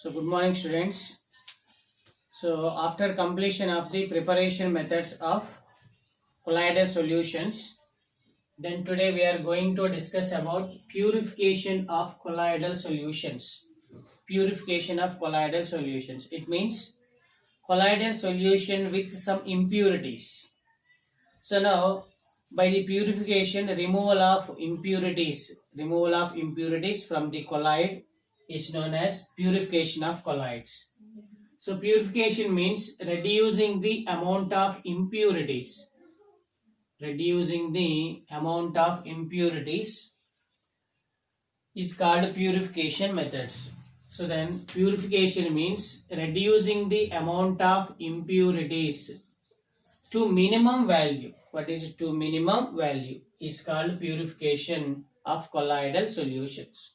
So good morning students. So after completion of the preparation methods of colloidal solutions, then today we are going to discuss about purification of colloidal solutions. Purification of colloidal solutions. It means colloidal solution with some impurities. So now by the purification, removal of impurities from the colloid is known as purification of colloids. So purification means reducing the amount of impurities. Reducing the amount of impurities is called purification methods. So then purification means reducing the amount of impurities to minimum value. What is to minimum value is called purification of colloidal solutions.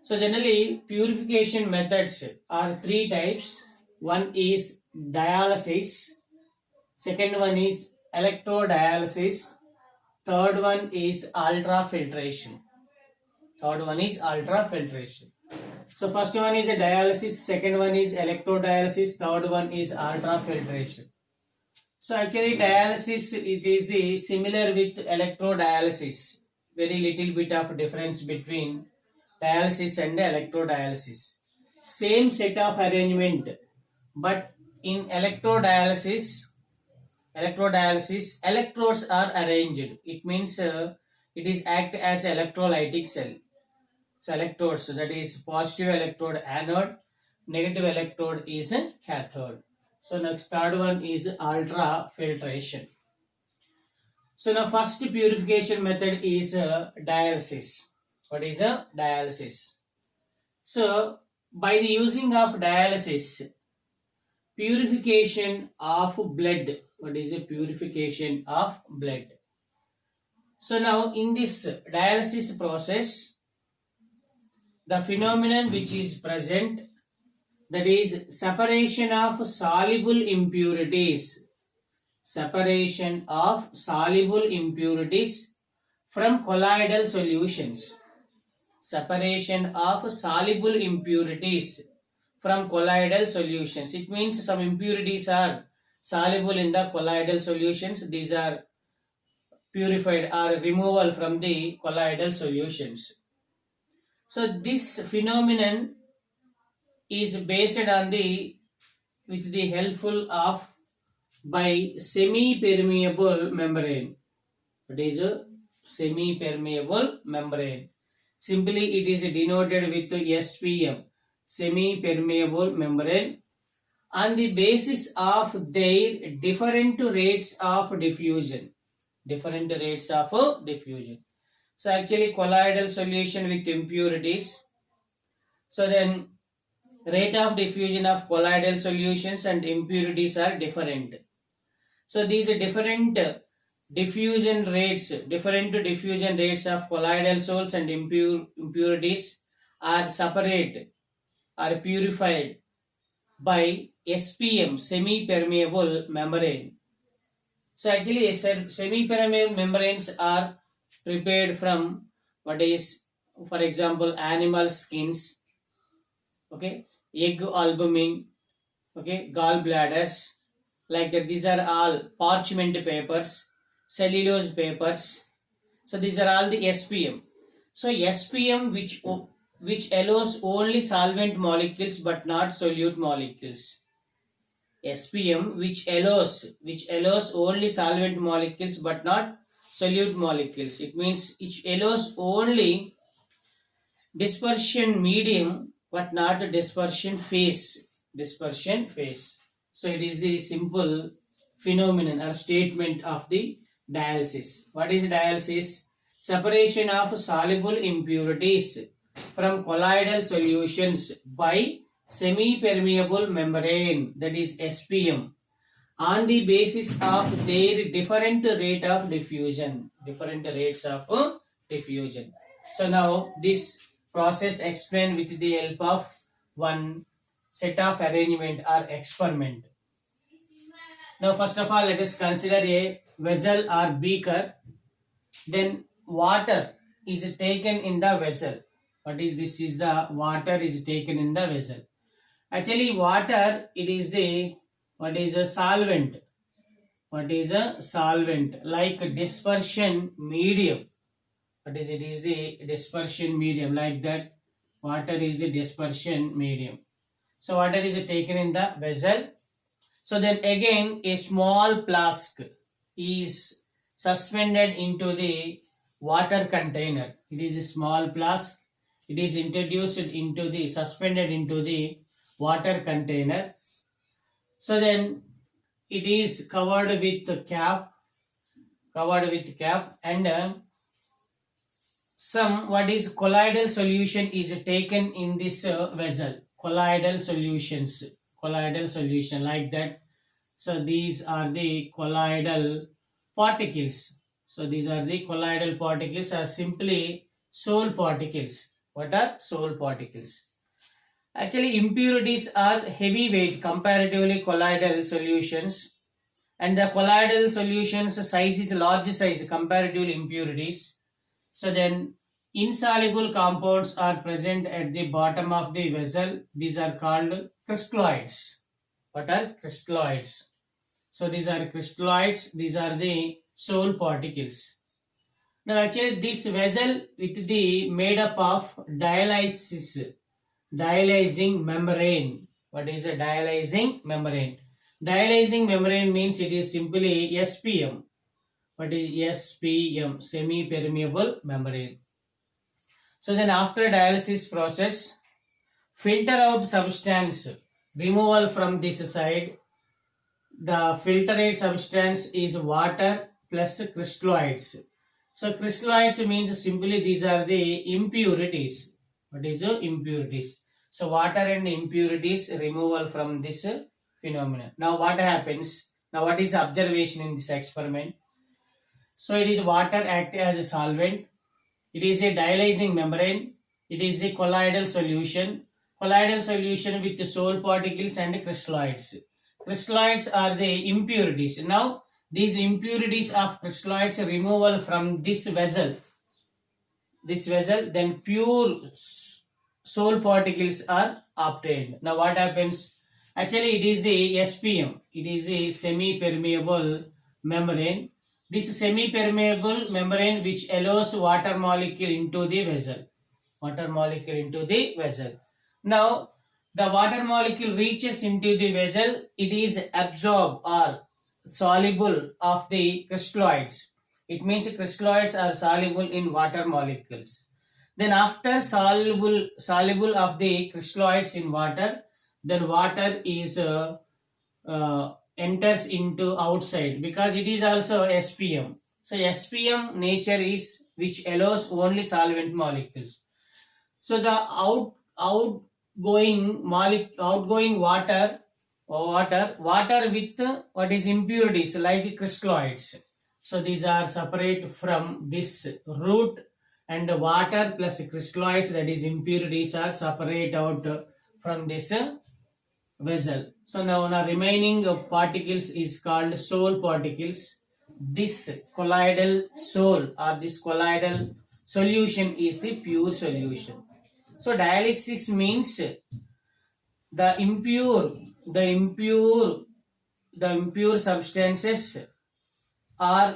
So generally purification methods are three types. One is dialysis, second one is electrodialysis, third one is ultrafiltration. So first one is a dialysis, second one is electrodialysis, third one is ultrafiltration. So actually dialysis, it is the similar with electrodialysis. Very little bit of difference between dialysis and electrodialysis. Same set of arrangement, but in electrodialysis electrodes are arranged. It means it is act as electrolytic cell. So electrodes, that is positive electrode anode, negative electrode is a cathode. So next third one is ultrafiltration. So now first purification method is dialysis. What is a dialysis? So by the using of dialysis, purification of blood. What is a purification of blood? So now in this dialysis process, the phenomenon which is present, that is separation of soluble impurities. Separation of soluble impurities from colloidal solutions. Separation of soluble impurities from colloidal solutions. It means some impurities are soluble in the colloidal solutions. These are purified or removal from the colloidal solutions. So this phenomenon is based on the with the helpful of by semi-permeable membrane. It is a semi-permeable membrane. Simply it is denoted with SPM, semi-permeable membrane, on the basis of their different rates of diffusion. Different rates of diffusion. So actually colloidal solution with impurities. So then rate of diffusion of colloidal solutions and impurities are different. So these different diffusion rates of colloidal salts and impurities are separate or purified by SPM, semi-permeable membrane. So actually semi-permeable membranes are prepared from what is, for example, animal skins, okay, egg albumin, okay, gallbladders, like that. These are all parchment papers, cellulose papers. So these are all the SPM. So SPM which allows only solvent molecules but not solute molecules. SPM which allows only solvent molecules but not solute molecules. It means it allows only dispersion medium but not dispersion phase. So it is the simple phenomenon or statement of the dialysis. What is dialysis? Separation of soluble impurities from colloidal solutions by semi-permeable membrane, that is SPM, on the basis of their different rates of diffusion. So now this process explained with the help of one set of arrangement or experiment. Now first of all let us consider a vessel or beaker. Then water is taken in the vessel. What is this? Is the water is taken in the vessel. Actually, water, it is the, what is a solvent? What is a solvent? Like dispersion medium. What is it? Is the dispersion medium, like that. Water is the dispersion medium. So water is taken in the vessel. So then again a small flask is suspended into the water container. It is a small flask. It is introduced into the, suspended into the water container. So then it is covered with cap, and some, what is colloidal solution is taken in this vessel. Colloidal solution, like that. So these are the colloidal particles. So these are the colloidal particles, are simply soul particles. What are soul particles? Actually, impurities are heavyweight comparatively colloidal solutions, and the colloidal solutions size is large size comparatively impurities. So then insoluble compounds are present at the bottom of the vessel. These are called crystalloids. What are crystalloids? So these are crystalloids. These are the soul particles. Now actually this vessel with the made up of dialyzing membrane. What is a dialyzing membrane? Dialyzing membrane means it is simply SPM. What is SPM? Semi-permeable membrane. So then after dialysis process, filter out substance, removal from this side. The filtrate substance is water plus crystalloids. So crystalloids means simply these are the impurities. What is impurities? So water and impurities removal from this phenomenon. Now what happens? Now what is observation in this experiment? So it is water act as a solvent. It is a dialyzing membrane. It is a colloidal solution. Colloidal solution with the soul particles and crystalloids. Crystalloids are the impurities. Now these impurities of crystalloids removal from this vessel, then pure soul particles are obtained. Now what happens? Actually it is the SPM. It is a semi-permeable membrane. This semi-permeable membrane which allows water molecule into the vessel. Now the water molecule reaches into the vessel. It is absorbed or soluble of the crystalloids. It means crystalloids are soluble in water molecules. Then after soluble of the crystalloids in water, then water is enters into outside, because it is also SPM. So SPM nature is which allows only solvent molecules. So the outgoing water with what is impurities like crystalloids. So these are separate from this root, and water plus crystalloids, that is impurities, are separate out from this vessel. So now remaining particles is called soul particles. This colloidal soul or this colloidal solution is the pure solution. So dialysis means the impure substances are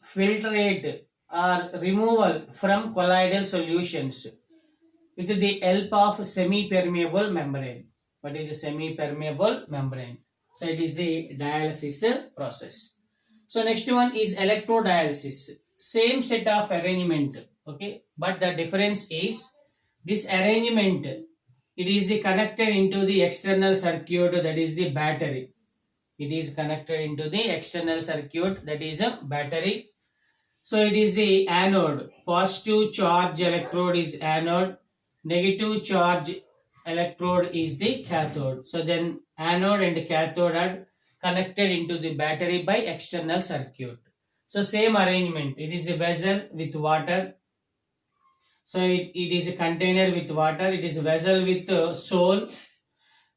filtrate or removal from colloidal solutions with the help of semi-permeable membrane. What is a semi-permeable membrane? So it is the dialysis process. So next one is electrodialysis. Same set of arrangement, okay, but the difference is this arrangement, it is the connected into the external circuit, that is the battery. It is connected into the external circuit, that is a battery. So it is the anode. Positive charge electrode is anode. Negative charge electrode is the cathode. So then anode and cathode are connected into the battery by external circuit. So same arrangement. It is a vessel with water. So it is a container with water. It is a vessel with soul.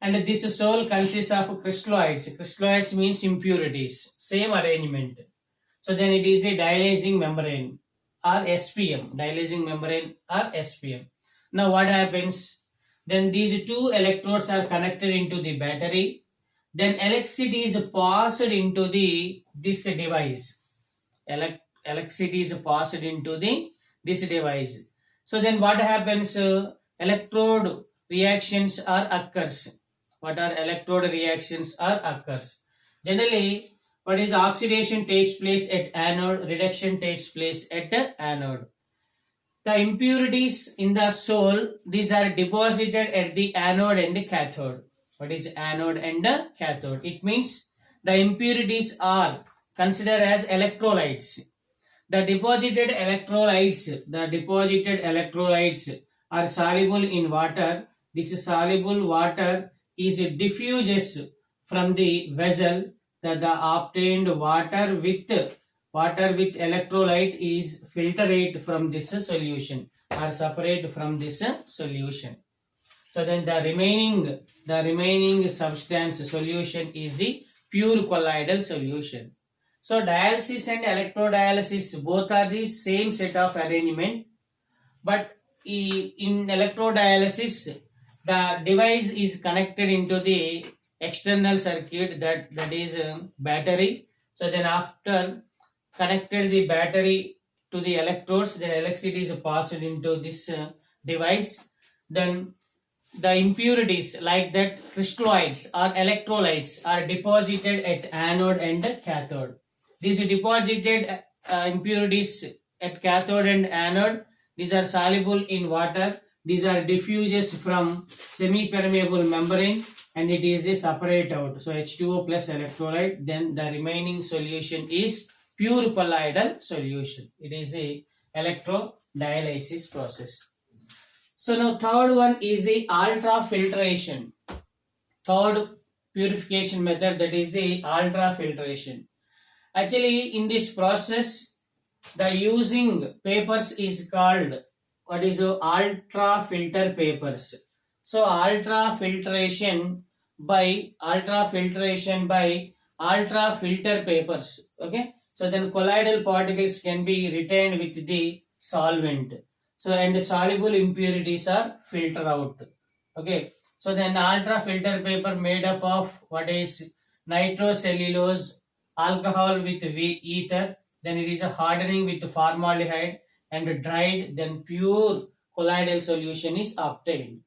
And this soul consists of crystalloids. Crystalloids means impurities. Same arrangement. So then it is the dialyzing membrane or SPM. Dialyzing membrane or SPM. Now what happens? Then these two electrodes are connected into the battery. Then electricity is passed into the this device. Electricity is passed into the this device. So then what happens? Electrode reactions are occurs. What are electrode reactions are occurs? Generally, what is oxidation takes place at anode, reduction takes place at anode. The impurities in the soul, these are deposited at the anode and the cathode. What is anode and the cathode? It means the impurities are considered as electrolytes. The deposited electrolytes are soluble in water. This soluble water is diffuses from the vessel. That the obtained water with electrolyte is filtrate from this solution or separate from this solution. So then the remaining substance solution is the pure colloidal solution. So dialysis and electrodialysis both are the same set of arrangement, but in electrodialysis the device is connected into the external circuit, that is battery. So then after connected the battery to the electrodes, the electricity is passed into this device. Then the impurities like that crystalloids or electrolytes are deposited at anode and cathode. These deposited impurities at cathode and anode, these are soluble in water. These are diffuses from semi-permeable membrane and it is a separate out. So H2O plus electrolyte. Then the remaining solution is pure colloidal solution. It is a electrodialysis process. So now third one is the ultrafiltration. Third purification method, that is the ultrafiltration. Actually in this process the using papers is called what is ultrafilter papers. So ultrafiltration by ultrafilter papers. Okay. So then colloidal particles can be retained with the solvent. So and soluble impurities are filtered out. Okay. So then ultrafilter paper made up of what is nitrocellulose, alcohol with ether, then it is a hardening with formaldehyde and dried, then pure colloidal solution is obtained.